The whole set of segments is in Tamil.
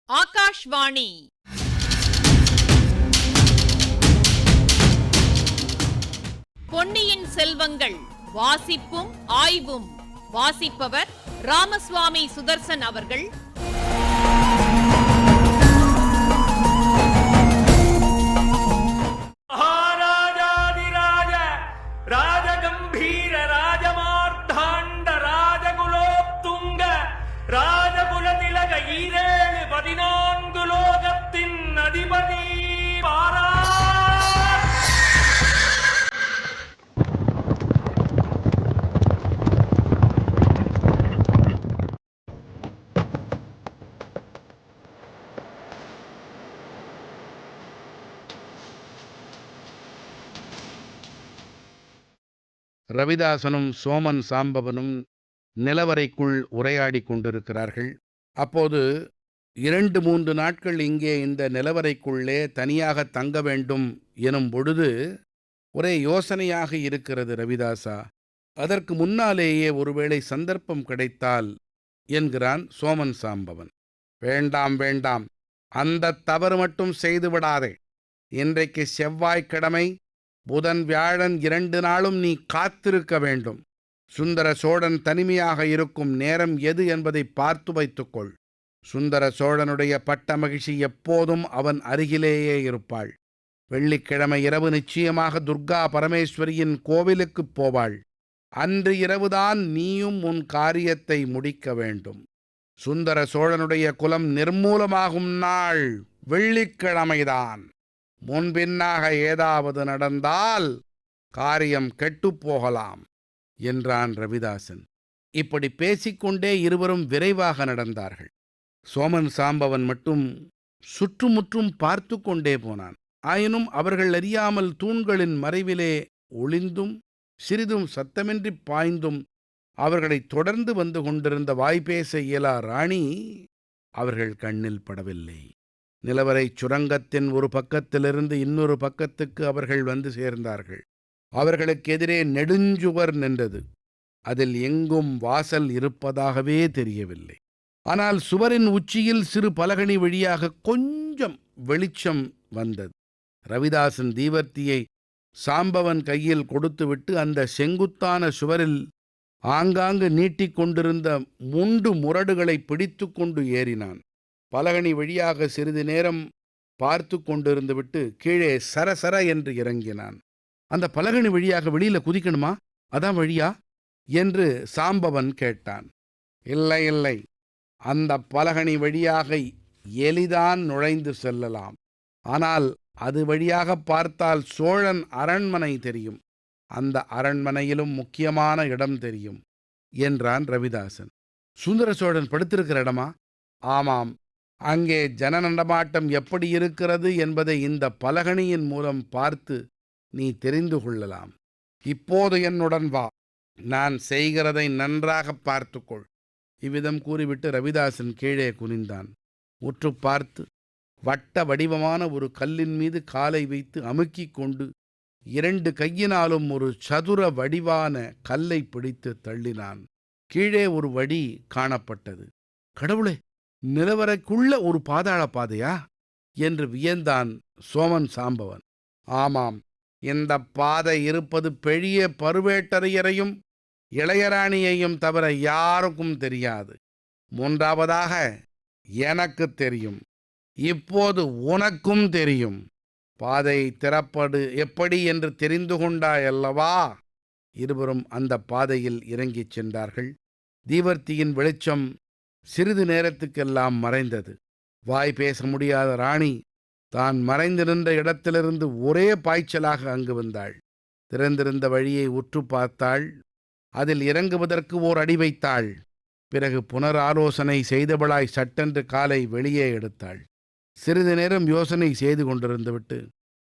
ஆகாஷ்வாணி. பொன்னியின் செல்வங்கள் வாசிப்பும் ஆய்வும். வாசிப்பவர் ராமசுவாமி சுதர்சன் அவர்கள். மகாராஜாதிராஜ ராஜகம்பீர ராஜமார்த்தாண்ட ராஜகுலோத்துங்க ராஜகுலதிலக ஈரேழு 14 லோகத்தின் அதிபதி பாரா. ரவிதாசனும் சோமன் சாம்பவனும் நிலவறைக்குள் உரையாடி கொண்டிருக்கிறார்கள். அப்போது 2-3 நாட்கள் இங்கே இந்த நிலவறைக்குள்ளே தனியாக தங்க வேண்டும் எனும் பொழுது ஒரே யோசனையாக இருக்கிறது ரவிதாசா. அதற்கு முன்னாலேயே ஒருவேளை சந்தர்ப்பம் கிடைத்தால் என்கிறான் சோமன் சாம்பவன். வேண்டாம் வேண்டாம், அந்த தவறு மட்டும் செய்து விடாதே. இன்றைக்கு செவ்வாய்க்கிழமை, புதன் வியாழன் 2 நாளும் நீ காத்திருக்க வேண்டும். சுந்தர சோழன் தனிமையாக இருக்கும் நேரம் எது என்பதை பார்த்து வைத்துக்கொள். சுந்தர சோழனுடைய பட்ட மகிழ்ச்சி எப்போதும் அவன் அருகிலேயே இருப்பாள். வெள்ளிக்கிழமை இரவு நிச்சயமாக துர்கா பரமேஸ்வரியின் கோவிலுக்குப் போவாள். அன்று இரவுதான் நீயும் உன் காரியத்தை முடிக்க வேண்டும். சுந்தர சோழனுடைய குலம் நிர்மூலமாகும் நாள் வெள்ளிக்கிழமைதான். முன்பின்னாக ஏதாவது நடந்தால் காரியம் கெட்டுப்போகலாம் என்றான் ரவிதாசன். இப்படி பேசிக்கொண்டே இருவரும் விரைவாக நடந்தார்கள். சோமன் சாம்பவன் மட்டும் சுற்றுமுற்றும் பார்த்து கொண்டே போனான். ஆயினும் அவர்கள் அறியாமல் தூண்களின் மறைவிலே ஒளிந்தும் சிறிதும் சத்தமின்றி பாய்ந்தும் அவர்களைத் தொடர்ந்து வந்து கொண்டிருந்த வாய்பேச இயலா ராணி அவர்கள் கண்ணில் படவில்லை. நிலவரைச் சுரங்கத்தின் ஒரு பக்கத்திலிருந்து இன்னொரு பக்கத்துக்கு அவர்கள் வந்து சேர்ந்தார்கள். அவர்களுக்கு எதிரே நெடுஞ்சுவர் நின்றது. அதில் எங்கும் வாசல் இருப்பதாகவே தெரியவில்லை. ஆனால் சுவரின் உச்சியில் சிறு பலகணி வழியாக கொஞ்சம் வெளிச்சம் வந்தது. ரவிதாசன் தீவர்த்தியை சாம்பவன் கையில் கொடுத்துவிட்டு அந்த செங்குத்தான சுவரில் ஆங்காங்கு நீட்டிக்கொண்டிருந்த முண்டு முரடுகளை பிடித்து கொண்டு ஏறினான். பலகணி வழியாக சிறிது நேரம் பார்த்து கொண்டிருந்து விட்டு கீழே சரசர என்று இறங்கினான். அந்த பலகணி வழியாக வெளியில குதிக்கணுமா? அதான் வழியா என்று சாம்பவன் கேட்டான். இல்லை இல்லை, அந்த பலகணி வழியாக எளிதான் நுழைந்து செல்லலாம். ஆனால் அது வழியாக பார்த்தால் சோழன் அரண்மனை தெரியும். அந்த அரண்மனையிலும் முக்கியமான இடம் தெரியும் என்றான் ரவிதாசன். சுந்தர சோழன் படுத்திருக்கிற இடமா? ஆமாம். அங்கே ஜன நடமாட்டம் எப்படி இருக்கிறது என்பதை இந்த பலகணியின் மூலம் பார்த்து நீ தெரிந்து கொள்ளலாம். இப்போது என்னுடன் வா, நான் செய்கிறதை நன்றாக பார்த்துக்கொள். இவ்விதம் கூறிவிட்டு ரவிதாசன் கீழே குனிந்தான். உற்று பார்த்து வட்ட வடிவமான ஒரு கல்லின் மீது காலை வைத்து அமுக்கிக் கொண்டு 2 கையினாலும் ஒரு சதுர வடிவான கல்லை பிடித்து தள்ளினான். கீழே ஒரு வழி காணப்பட்டது. கடவுளே, நிலவரைக்குள்ள ஒரு பாதாள பாதையா என்று வியந்தான் சோமன் சாம்பவன். ஆமாம், இந்த பாதை இருப்பது பெரிய பழுவேட்டரையரையும் இளையராணியையும் தவிர யாருக்கும் தெரியாது. 3வதாக எனக்கு தெரியும். இப்போது உனக்கும் தெரியும். பாதை திறப்பது எப்படி என்று தெரிந்து கொண்டாயல்லவா? இருவரும் அந்த பாதையில் இறங்கிச் சென்றார்கள். தீவர்த்தியின் வெளிச்சம் சிறிது நேரத்துக்கெல்லாம் மறைந்தது. வாய் பேச முடியாத ராணி தான் மறைந்து நின்ற இடத்திலிருந்து ஒரே பாய்ச்சலாக அங்கு வந்தாள். திறந்திருந்த வழியை உற்று பார்த்தாள். அதில் இறங்குவதற்கு ஓர் அடி வைத்தாள். பிறகு புனராலோசனை செய்தவளாய் சட்டென்று காலை வெளியே எடுத்தாள். சிறிது நேரம் யோசனை செய்து கொண்டிருந்துவிட்டு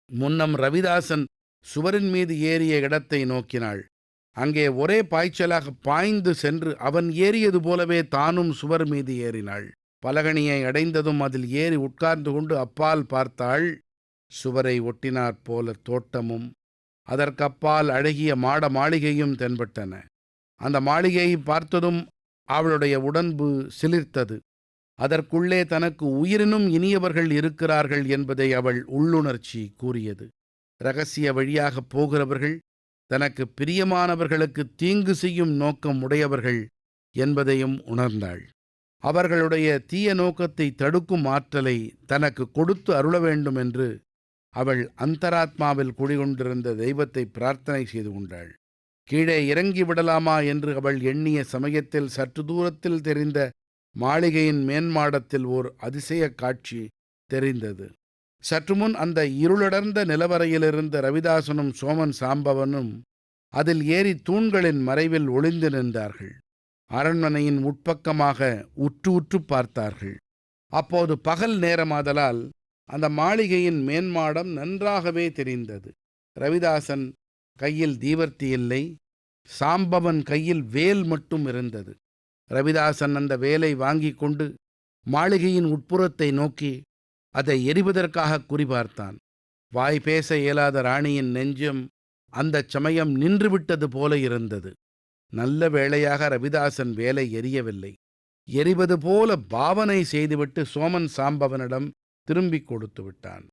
முன்னம் ரவிதாசன் சுவரின் மீது ஏறிய இடத்தை நோக்கினாள். அங்கே ஒரே பாய்ச்சலாக பாய்ந்து சென்று அவன் ஏறியது போலவே தானும் சுவர் மீது ஏறினாள். பலகணியை அடைந்ததும் அதில் ஏறி உட்கார்ந்து கொண்டு அப்பால் பார்த்தாள். சுவரை ஒட்டினாற்போல தோட்டமும் அதற்கப்பால் அழகிய மாட மாளிகையும் தென்பட்டன. அந்த மாளிகையை பார்த்ததும் அவளுடைய உடம்பு சிலிர்த்தது. அதற்குள்ளே தனக்கு உயிரினும் இனியவர்கள் இருக்கிறார்கள் என்பதை அவள் உள்ளுணர்ச்சி கூறியது. இரகசிய வழியாகப் போகிறவர்கள் தனக்கு பிரியமானவர்களுக்கு தீங்கு செய்யும் நோக்கம் உடையவர்கள் என்பதையும் உணர்ந்தாள். அவர்களுடைய தீய நோக்கத்தை தடுக்கும் ஆற்றலை தனக்கு கொடுத்து அருள வேண்டும் என்று அவள் அந்தராத்மாவில் குடிகொண்டிருந்த தெய்வத்தை பிரார்த்தனை செய்து கொண்டாள். கீழே இறங்கி விடலாமா என்று அவள் எண்ணிய சமயத்தில் சற்று தூரத்தில் தெரிந்த மாளிகையின் மேன்மாடத்தில் ஓர் அதிசய காட்சி தெரிந்தது. சற்று முன் அந்த இருளடர்ந்த நிலவரையிலிருந்த ரவிதாசனும் சோமன் சாம்பவனும் அதில் ஏறி தூண்களின் மறைவில் ஒளிந்து நின்றார்கள். அரண்மனையின் உட்பக்கமாக உற்று உற்று பார்த்தார்கள். அப்போது பகல் நேரமாதலால் அந்த மாளிகையின் மேன்மாடம் நன்றாகவே தெரிந்தது. ரவிதாசன் கையில் தீவர்த்தி இல்லை, சாம்பவன் கையில் வேல் மட்டும் இருந்தது. ரவிதாசன் அந்த வேலை வாங்கி கொண்டு மாளிகையின் உட்புறத்தை நோக்கி அதை எரிவதற்காக குறிபார்த்தான். வாய் பேச இயலாத ராணியின் நெஞ்சம் அந்தச் சமயம் நின்றுவிட்டது போல இருந்தது. நல்ல வேளையாக ரவிதாசன் வேலை எரியவில்லை. எரிவது போல பாவனை செய்துவிட்டு சோமன் சாம்பவனிடம் திரும்பிக் கொடுத்து விட்டான்.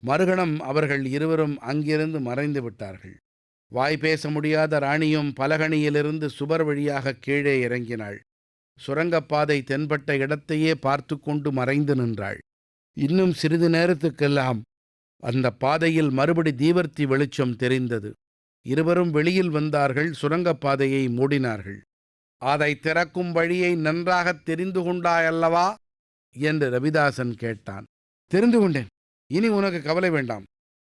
மறுகணம் அவர்கள் இருவரும் அங்கிருந்து மறைந்து விட்டார்கள். வாய் பேச முடியாத ராணியும் பலகணியிலிருந்து சுவர் வழியாக கீழே இறங்கினாள். சுரங்கப்பாதை தென்பட்ட இடத்தையே பார்த்து கொண்டு மறைந்து நின்றாள். இன்னும் சிறிது நேரத்துக்கெல்லாம் அந்த பாதையில் மறுபடி தீவர்த்தி வெளிச்சம் தெரிந்தது. இருவரும் வெளியில் வந்தார்கள். சுரங்கப்பாதையை மூடினார்கள். அதை திறக்கும் வழியை நன்றாகத் தெரிந்து கொண்டாயல்லவா என்று ரவிதாசன் கேட்டான். தெரிந்து கொண்டேன். இனி உனக்கு கவலை வேண்டாம்.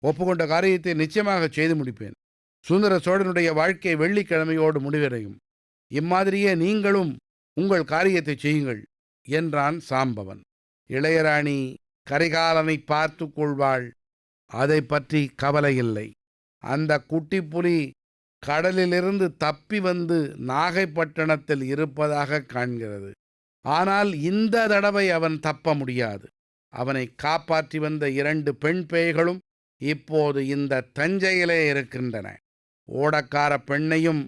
ஒப்புக்கொண்ட காரியத்தை நிச்சயமாக செய்து முடிப்பேன். சுந்தர சோழனுடைய வாழ்க்கை வெள்ளிக்கிழமையோடு முடிவடையும். இம்மாதிரியே நீங்களும் உங்கள் காரியத்தை செய்யுங்கள் என்றான் சாம்பவன். இளையராணி கரிகாலனை பார்த்து கொள்வாள். அதை பற்றி கவலையில்லை. அந்த குட்டிப்புலி கடலிலிருந்து தப்பி வந்து நாகைப்பட்டினத்தில் இருப்பதாக காண்கிறது. ஆனால் இந்த தடவை அவன் தப்ப முடியாது. அவனை காப்பாற்றி வந்த 2 பெண் பேய்களும் இப்போது இந்த தஞ்சையிலே இருக்கின்றன. ஓடக்கார பெண்ணையும்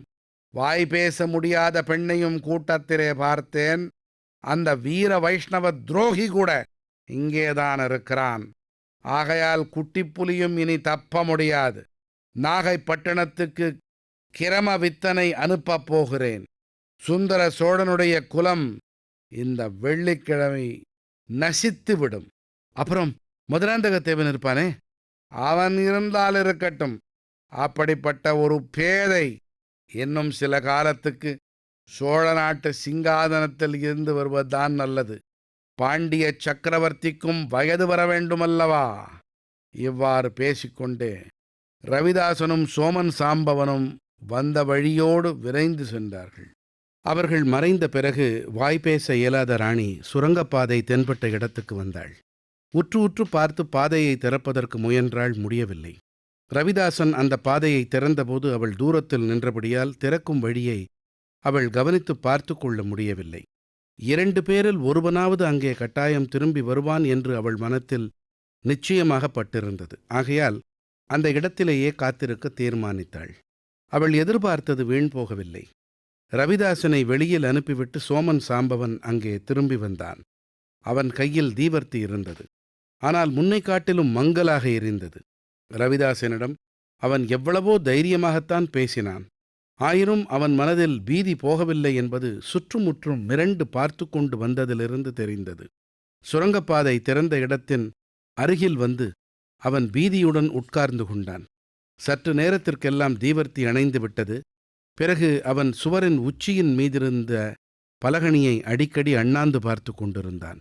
வாய் பேச முடியாத பெண்ணையும் கூட்டத்திலே பார்த்தேன். அந்த வீர வைஷ்ணவ துரோகி கூட இங்கேதான் இருக்கிறான். ஆகையால் குட்டிப்புலியும் இனி தப்ப முடியாது. நாகைப்பட்டினத்துக்கு கிரம வித்தனை அனுப்பப் போகிறேன். சுந்தர சோழனுடைய குலம் இந்த வெள்ளிக்கிழமை நசித்துவிடும். அப்புறம் மதுராந்தகத்தேவன் இருப்பானே, அவன் இருந்தால் இருக்கட்டும். அப்படிப்பட்ட ஒரு பேதை இன்னும் சில காலத்துக்கு சோழ நாட்டு சிங்காதனத்தில் இருந்து வருவதுதான் நல்லது. பாண்டிய சக்கரவர்த்திக்கும் வயது வர வேண்டுமல்லவா? இவ்வாறு பேசிக்கொண்டே ரவிதாசனும் சோமன் சாம்பவனும் வந்த வழியோடு விரைந்து சென்றார்கள். அவர்கள் மறைந்த பிறகு வாய்பேச இயலாத ராணி சுரங்கப்பாதை தென்பட்ட இடத்துக்கு வந்தாள். உற்று உற்று பார்த்து பாதையை திறப்பதற்கு முயன்றாள். முடியவில்லை. ரவிதாசன் அந்த பாதையை திறந்தபோது அவள் தூரத்தில் நின்றபடியால் திறக்கும் வழியை அவள் கவனித்து பார்த்து கொள்ள முடியவில்லை. 2 பேரில் ஒருவனாவது அங்கே கட்டாயம் திரும்பி வருவான் என்று அவள் மனத்தில் நிச்சயமாக பட்டிருந்தது. ஆகையால் அந்த இடத்திலேயே காத்திருக்க தீர்மானித்தாள். அவள் எதிர்பார்த்தது வீண் போகவில்லை. ரவிதாசனை வெளியில் அனுப்பிவிட்டு சோமன் சாம்பவன் அங்கே திரும்பி வந்தான். அவன் கையில் தீவர்த்தி இருந்தது. ஆனால் முன்னை காட்டிலும் மங்கலாக எரிந்தது. ரவிதாசனிடம் அவன் எவ்வளவோ தைரியமாகத்தான் பேசினான். ஆயினும் அவன் மனதில் பீதி போகவில்லை என்பது சுற்றுமுற்றும் மிரண்டு பார்த்து கொண்டு வந்ததிலிருந்து தெரிந்தது. சுரங்கப்பாதை திறந்த இடத்தின் அருகில் வந்து அவன் பீதியுடன் உட்கார்ந்து கொண்டான். சற்று நேரத்திற்கெல்லாம் தீவர்த்தி அணைந்து விட்டது. பிறகு அவன் சுவரின் உச்சியின் மீதிருந்த பலகணியை அடிக்கடி அண்ணாந்து பார்த்து கொண்டிருந்தான்.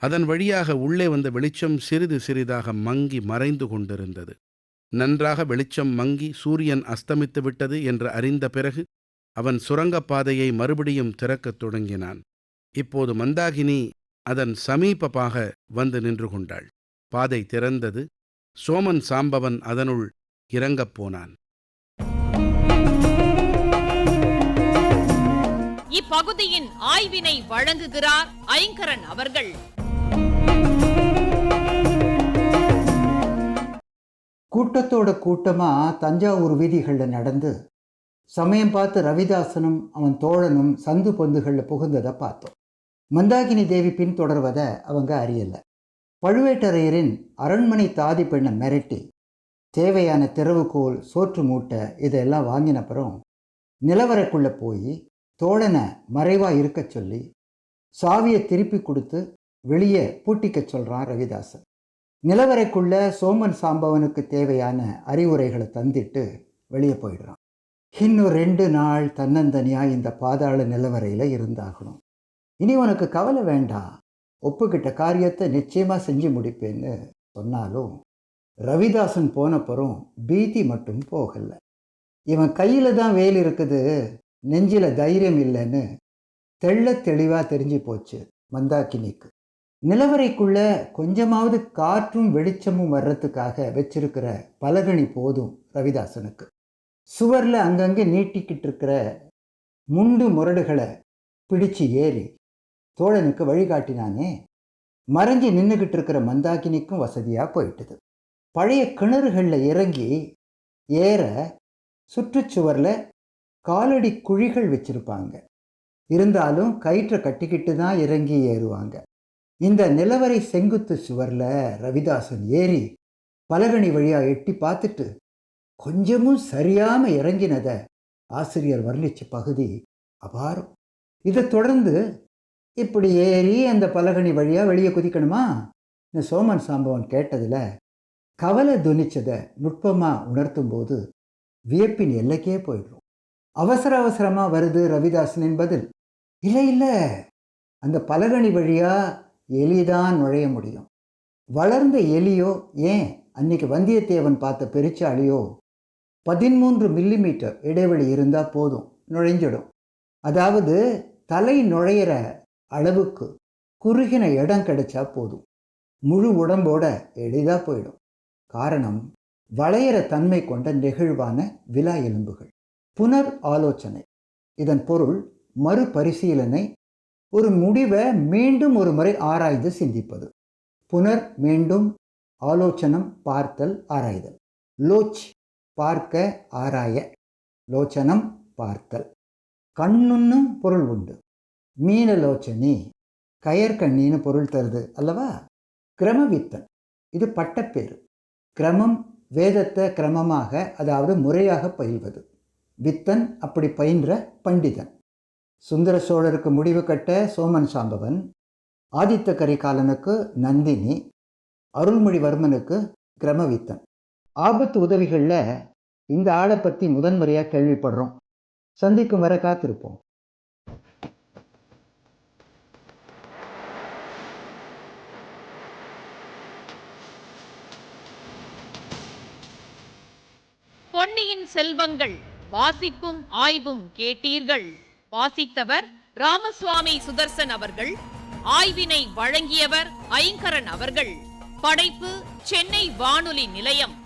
அதன் வழியாக உள்ளே வந்த வெளிச்சம் சிறிது சிறிதாக மங்கி மறைந்து கொண்டிருந்தது. நன்றாக வெளிச்சம் மங்கி சூரியன் அஸ்தமித்து விட்டது என்று அறிந்த பிறகு அவன் சுரங்கப்பாதையை மறுபடியும் திறக்கத் தொடங்கினான். இப்போது மந்தாகினி அதன் சமீபமாக வந்து நின்று கொண்டாள். பாதை திறந்தது. சோமன் சாம்பவன் அதனுள் இறங்கப் போனான். இப்பகுதியின் ஆய்வினை வழங்குகிறார் ஐங்கரன் அவர்கள். கூட்டத்தோட கூட்டமா தஞ்சாவூர் வீதிகளில் நடந்து சமயம் பார்த்து ரவிதாசனும் அவன் தோழனும் சந்து பொந்துகளில் புகுந்ததை பார்த்தோம். மந்தாகினி தேவி பின்தொடர்வதை அவங்க அறியலை. பழுவேட்டரையரின் அரண்மனை தாதி பெண்ணை மிரட்டி தேவையான திறவுகோல், சோற்று மூட்டை இதெல்லாம் வாங்கினப்புறம் நிலவரைக்குள்ளே போய் தோழனை மறைவாக இருக்க சொல்லி சாவியை திருப்பி கொடுத்து வெளியே பூட்டிக்க சொல்கிறான் ரவிதாசன். நிலவரைக்குள்ள சோமன் சாம்பவனுக்கு தேவையான அறிவுரைகளை தந்திட்டு வெளியே போயிடுறான். இன்னும் 2 நாள் தன்னந்தனியாக இந்த பாதாள நிலவரையில் இருந்தாகணும். இனி உனக்கு கவலை வேண்டாம், ஒப்புக்கிட்ட காரியத்தை நிச்சயமாக செஞ்சு முடிப்பேன்னு சொன்னாலும் ரவிதாசன் போனப்புறம் பீதி மட்டும் போகலை. இவன் கையில் தான் வேல் இருக்குது, நெஞ்சில் தைரியம் இல்லைன்னு தெள்ள தெளிவாக தெரிஞ்சு போச்சு மந்தாகினிக்கு. நிலவரைக்குள்ள கொஞ்சமாவது காற்றும் வெளிச்சமும் வர்றதுக்காக வச்சிருக்கிற பலகணி போதும் ரவிதாசனுக்கு. சுவரில் அங்கங்கே நீட்டிக்கிட்டு இருக்கிற முண்டு முரடுகளை பிடிச்சு ஏறி தோழனுக்கு வழிகாட்டினானே, மறைஞ்சி நின்றுக்கிட்டு இருக்கிற மந்தாகினிக்கும் வசதியாக போயிட்டுது. பழைய கிணறுகளில் இறங்கி ஏற சுற்றுச்சுவரில் காலடி குழிகள் வச்சிருப்பாங்க. இருந்தாலும் கயிற்றை கட்டிக்கிட்டு தான் இறங்கி ஏறுவாங்க. இந்த நிலவரை செங்குத்து சுவரில் ரவிதாசன் ஏறி பலகணி வழியாக எட்டி பார்த்துட்டு கொஞ்சமும் சரியாமல் இறங்கினதை ஆசிரியர் வர்ணிச்ச பகுதி அபாரம். இதை தொடர்ந்து இப்படி ஏறி அந்த பலகணி வழியாக வெளியே குதிக்கணுமா? இந்த சோமன் சாம்பவன் கேட்டதில் கவலை துணிச்சதை நுட்பமாக உணர்த்தும் போது வியப்பின் எல்லைக்கே போயிடும். அவசர அவசரமாக வருது ரவிதாசனின் பதில். இல்லை, அந்த பலகணி வழியாக எலிதான் நுழைய முடியும். வளர்ந்த எலியோ, ஏன் அன்னைக்கு வந்தியத்தேவன் பார்த்த பெருச்சாளியோ 13 மில்லிமீட்டர் இடைவெளி இருந்தால் போதும், நுழைஞ்சிடும். அதாவது தலை நுழையிற அளவுக்கு குறுகின இடம் கிடைச்சா போதும், முழு உடம்போட எளிதாக போயிடும். காரணம் வளையிற தன்மை கொண்ட நெகிழ்வான விலா எலும்புகள். புனர் ஆலோசனை, இதன் பொருள் மறுபரிசீலனை, ஒரு முடிவை மீண்டும் ஒரு முறை ஆராய்ந்து சிந்திப்பது. புனர் மீண்டும், ஆலோசனம் பார்த்தல் ஆராய்தல். லோச் பார்க்க ஆராய, லோச்சனம் பார்த்தல். கண்ணுன்னும் பொருள் உண்டு. மீனலோச்சனி கயற்கண்ணின்னு பொருள் தருது அல்லவா? கிரமவித்தன், இது பட்டப்பேரு. கிரமம் வேதத்தை கிரமமாக, அதாவது முறையாக பயில்வது. வித்தன் அப்படி பயின்ற பண்டிதன். சுந்தர சோழருக்கு முடிவு கட்ட சோமன் சாம்பவன், ஆதித்த கரிகாலனுக்கு நந்தினி, அருள்மொழிவர்மனுக்கு கிரமவித்தன். ஆபத்து உதவிகளில் இந்த ஆளை பற்றி முதன்முறையாக கேள்விப்படுறோம். சந்திக்கும் வரை காத்திருப்போம். பொன்னியின் செல்வங்கள் வாசிப்பும் ஆய்வும் கேட்டீர்கள். வாசித்தவர் ராமசுவாமி சுதர்சன் அவர்கள். ஆய்வினை வழங்கியவர் ஐங்கரன் அவர்கள். படைப்பு சென்னை வானொலி நிலையம்.